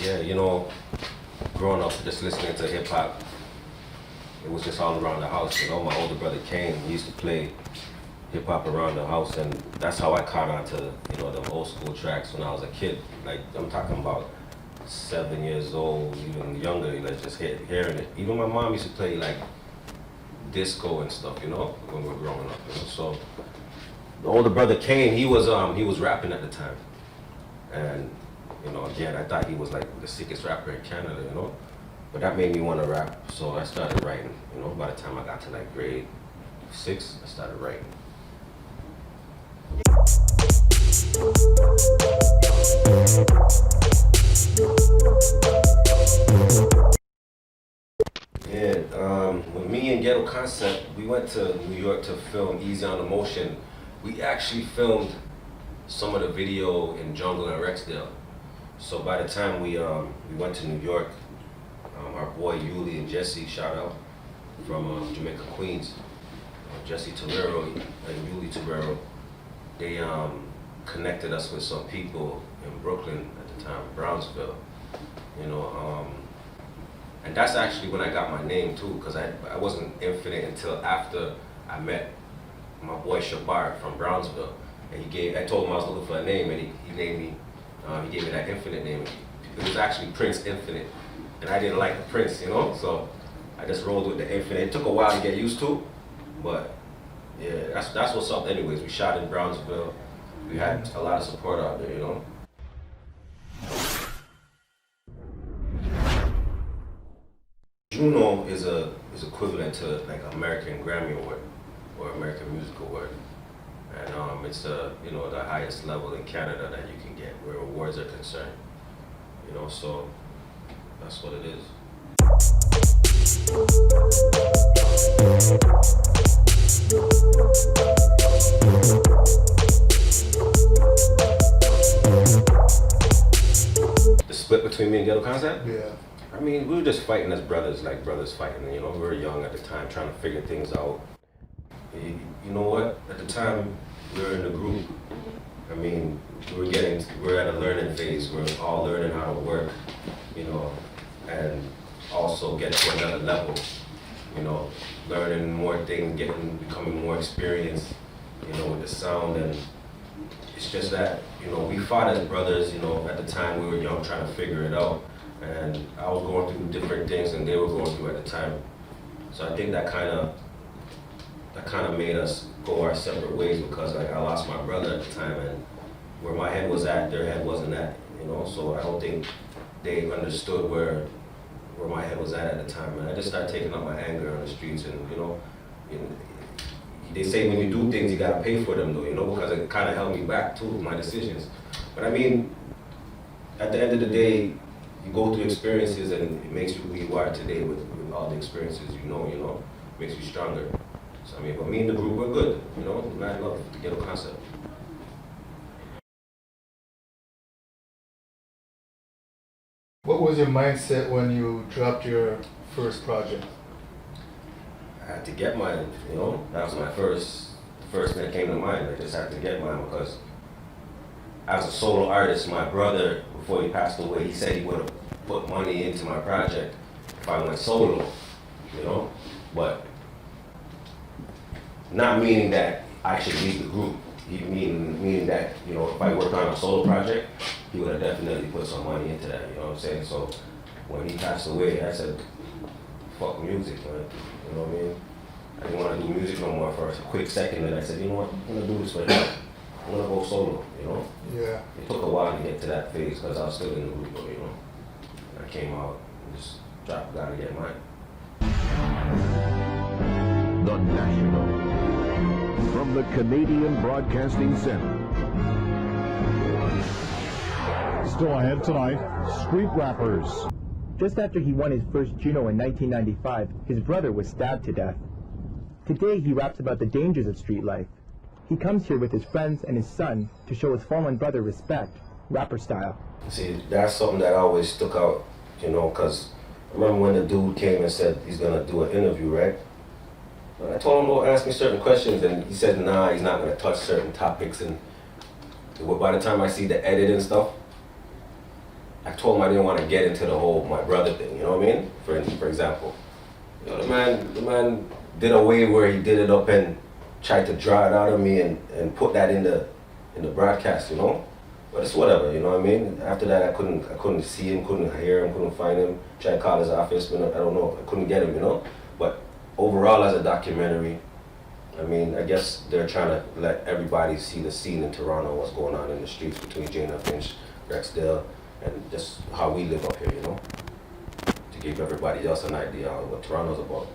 Yeah, you know, growing up just listening to hip hop, it was just all around the house. You know, my older brother Kane, he used to play hip hop around the house, and that's how I caught on to, you know, the old school tracks when I was a kid. Like, I'm talking about 7 years old, even younger, like just hearing it. Even my mom used to play like disco and stuff, you know, when we were growing up. You know? So the older brother Kane, he was rapping at the time, and you know, again, I thought he was like the sickest rapper in Canada, you know? But that made me want to rap, so I started writing, you know? By the time I got to like grade 6, I started writing. Yeah, with me and Ghetto Concept, we went to New York to film Easy on the Motion. We actually filmed some of the video in Jungle and Rexdale. So by the time we went to New York, our boy Yuli and Jesse, shout out, from Jamaica, Queens, Jesse Torero and Yuli Torero, they connected us with some people in Brooklyn at the time, Brownsville, you know, and that's actually when I got my name too, because I wasn't Infinite until after I met my boy Shabar from Brownsville, and I told him I was looking for a name, and he named me. He gave me that Infinite name. It was actually Prince Infinite, and I didn't like the Prince, you know, so I just rolled with the Infinite. It took a while to get used to, but yeah, that's what's up anyways. We shot in Brownsville. We had a lot of support out there, you know. Juno is equivalent to like American Grammy Award or American Music Award. And it's you know, the highest level in Canada that you can get where awards are concerned. You know, so that's what it is. The split between me and Ghetto Concept? Yeah. I mean, we were just fighting as brothers, like brothers fighting, you know, we were young at the time, trying to figure things out. You know what? At the time we were in the group, I mean, we're at a learning phase. We're all learning how to work, you know, and also get to another level, you know, learning more things, becoming more experienced, you know, with the sound. And it's just that, you know, we fought as brothers, you know, at the time we were young trying to figure it out. And I was going through different things and they were going through at the time. So I think that kind of made us go our separate ways, because like, I lost my brother at the time, and where my head was at, their head wasn't at, you know, so I don't think they understood where my head was at the time. And I just started taking out my anger on the streets, and you know, they say when you do things, you gotta pay for them though, you know, because it kind of held me back too, my decisions. But I mean, at the end of the day, you go through experiences and it makes you who you are today with all the experiences, you know, makes you stronger. So I mean, but me and the group were good, you know, mad love, the Ghetto Concept. What was your mindset when you dropped your first project? I had to get mine, you know, that was my first thing that came to mind. I just had to get mine because as a solo artist, my brother, before he passed away, he said he would have put money into my project if I went solo, you know, but not meaning that I should leave the group. Meaning that, you know, if I worked on a solo project, he would have definitely put some money into that, you know what I'm saying? So when he passed away, I said, fuck music, man. You know what I mean? I didn't want to do music no more for a quick second, and I said, you know what, I'm gonna do this right now. I'm gonna go solo, you know? Yeah. It took a while to get to that phase because I was still in the group, you know? And I came out and just dropped, gotta get mine. The National. From the Canadian Broadcasting Center. Still ahead tonight, Street Rappers. Just after he won his first Juno in 1995, his brother was stabbed to death. Today he raps about the dangers of street life, He comes here with his friends and his son to show his fallen brother respect, rapper style. See, that's something that always stuck out, you know, because I remember when the dude came and said he's going to do an interview, right? And I told him, don't ask me certain questions, and he said, nah, he's not going to touch certain topics. And by the time I see the edit and stuff, I told him I didn't want to get into the whole my brother thing, you know what I mean? For example, you know, the man did a way where he did it up and tried to draw it out of me and put that in the broadcast, you know? But it's whatever, you know what I mean? After that, I couldn't see him, couldn't hear him, couldn't find him. Tried to call his office, but I don't know, I couldn't get him, you know? But overall, as a documentary, I mean, I guess they're trying to let everybody see the scene in Toronto, what's going on in the streets between Jane Finch, Rexdale, and just how we live up here, you know? To give everybody else an idea of what Toronto's about.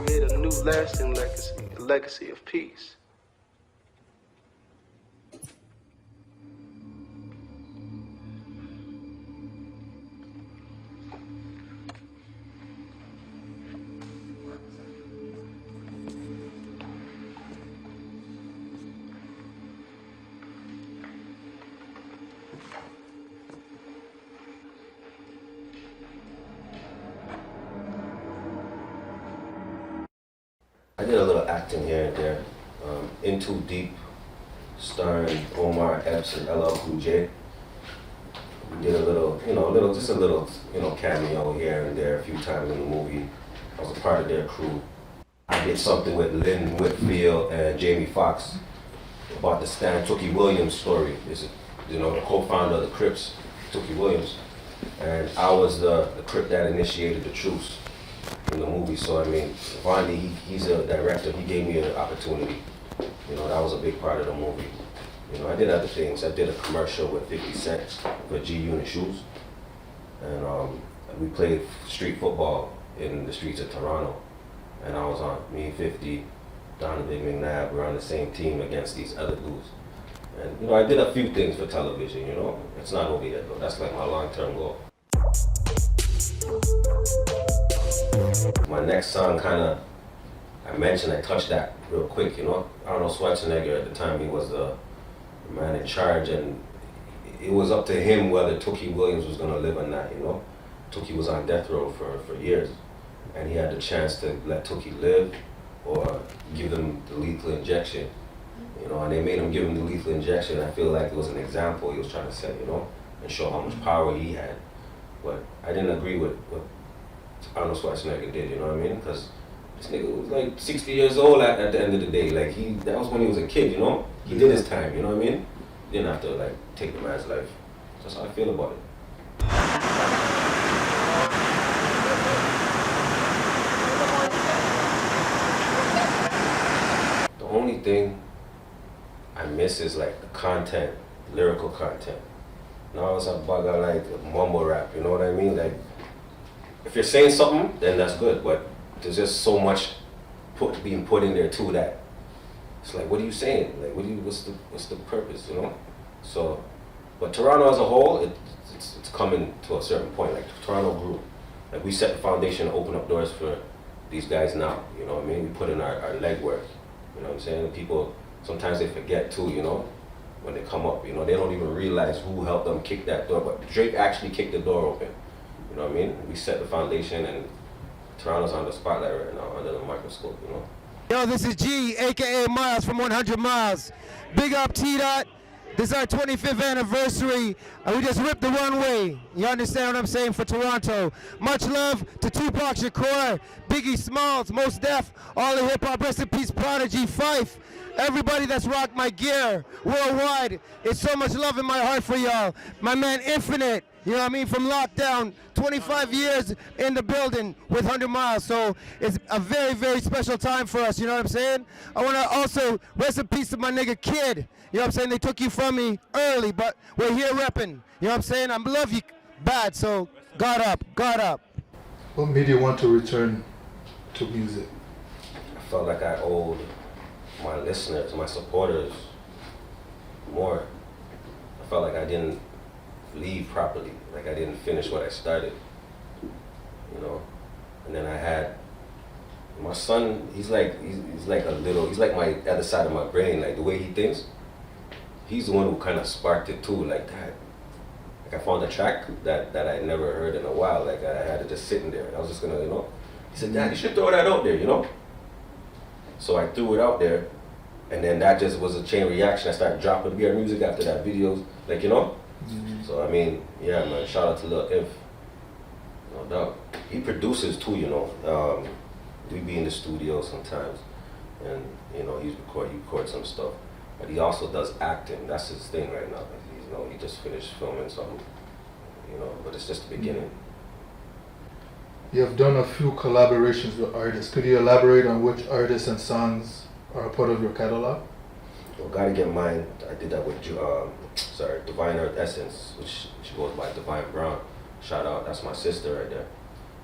Made a new lasting legacy, a legacy of peace. I did a little acting here and there. In Too Deep, starring Omar Epps and LL Cool J. We did a little, cameo here and there a few times in the movie. I was a part of their crew. I did something with Lynn Whitfield and Jamie Foxx about the Stan Tookie Williams story. This is, the co-founder of the Crips, Tookie Williams. And I was the Crip that initiated the truce in the movie. So I mean, finally, he's a director. He gave me an opportunity. That was a big part of the movie. I did other things. I did a commercial with 50 Cent for G-Unit shoes, and we played street football in the streets of Toronto. And I was on me, 50, Donovan McNabb. We're on the same team against these other dudes. And I did a few things for television. It's not over yet though. That's like my long-term goal. My next song I touched that real quick, Arnold Schwarzenegger at the time, he was the man in charge, and it was up to him whether Tookie Williams was gonna live or not, Tookie was on death row for years, and he had the chance to let Tookie live or give him the lethal injection, and they made him give him the lethal injection. I feel like it was an example he was trying to set, and show how much power he had. But I didn't agree with what Arnold Schwarzenegger did, you know what I mean? Because this nigga was like 60 years old at the end of the day. Like that was when he was a kid, He did his time, you know what I mean? He didn't have to take the man's life. That's how I feel about it. The only thing I miss is the content, lyrical content. Now it's a bugger mumble rap, you know what I mean? If you're saying something, then that's good, but there's just so much being put in there too that it's what are you saying? What's the purpose, So, but Toronto as a whole, it's coming to a certain point. Toronto grew. We set the foundation to open up doors for these guys now, you know what I mean? We put in our legwork, you know what I'm saying? People, sometimes they forget too, when they come up, they don't even realize who helped them kick that door, but Drake actually kicked the door open, you know what I mean? We set the foundation, and Toronto's on the spotlight right now, under the microscope, Yo, this is G, aka Miles from 100 Miles. Big up T-Dot. This is our 25th anniversary, and we just ripped the runway. You understand what I'm saying, for Toronto. Much love to Tupac Shakur, Biggie Smalls, Mos Def, all the hip-hop, rest in peace, Prodigy, Fife. Everybody that's rocked my gear, worldwide. It's so much love in my heart for y'all. My man Infinite, you know what I mean, from Lockdown, 25 years in the building with 100 Miles. So it's a very, very special time for us, you know what I'm saying? I want to also rest in peace to my nigga Kid. You know what I'm saying? They took you from me early, but we're here repping. You know what I'm saying? I love you bad, so God up, God up. What made you want to return to music? I felt like I owed my listeners, my supporters, more. I felt like I didn't leave properly. Like I didn't finish what I started, you know. And then I had my son. He's like he's like my other side of my brain. Like the way he thinks, he's the one who kind of sparked it too. Like that. Like I found a track that I never heard in a while. Like I had it just sitting there. I was just gonna, you know. He said, "Dad, you should throw that out there," you know. So I threw it out there, and then that just was a chain reaction. I started dropping beer music after that, videos, like, you know. So I mean, yeah, man. Shout out to Lil Inf, no doubt. He produces too, you know. We be in the studio sometimes, and you know he records some stuff, but he also does acting. That's his thing right now. You know, he just finished filming something, you know. But it's just the beginning. You have done a few collaborations with artists. Could you elaborate on which artists and songs are a part of your catalog? Well, Gotta Get Mine, I did that with Divine Earth Essence, which she goes by Divine Brown. Shout out, that's my sister right there.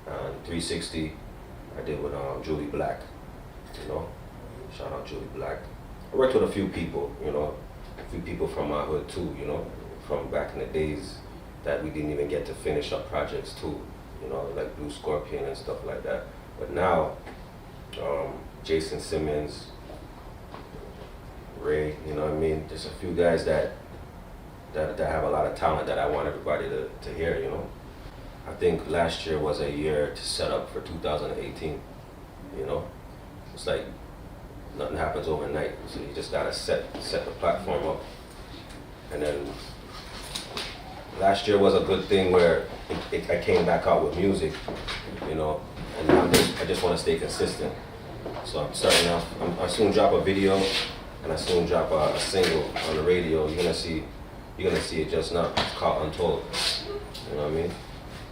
And 360, I did with Julie Black, you know. Shout out Julie Black. I worked with a few people, you know, a few people from my hood too, you know, from back in the days that we didn't even get to finish up projects too, you know, like Blue Scorpion and stuff like that. But now, Jason Simmons, Ray, you know what I mean? There's a few guys that have a lot of talent that I want everybody to hear, you know? I think last year was a year to set up for 2018, you know? It's like nothing happens overnight, so you just gotta set the platform up. And then last year was a good thing where I came back out with music, you know, and I just wanna stay consistent. So I'm starting off, I soon drop a video, and I soon drop a single on the radio. You're gonna see it just now. It's called Untold. You know what I mean?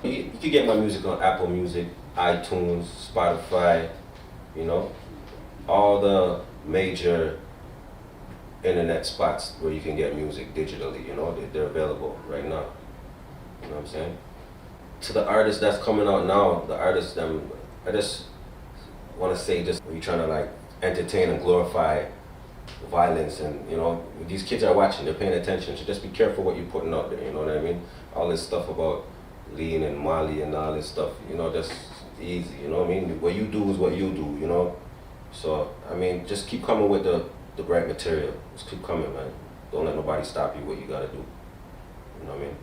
You can get my music on Apple Music, iTunes, Spotify, you know, all the major internet spots where you can get music digitally, you know, they're available right now. You know what I'm saying? To the artists that's coming out now, I just want to say, just you're trying to like entertain and glorify violence, and you know, these kids are watching, they're paying attention, so just be careful what you're putting out there, you know what I mean? All this stuff about lean and Molly and all this stuff, you know, that's easy, you know what I mean? What you do is what you do, you know? So, I mean, just keep coming with the right material. Just keep coming, man. Don't let nobody stop you what you gotta do. You know what I mean?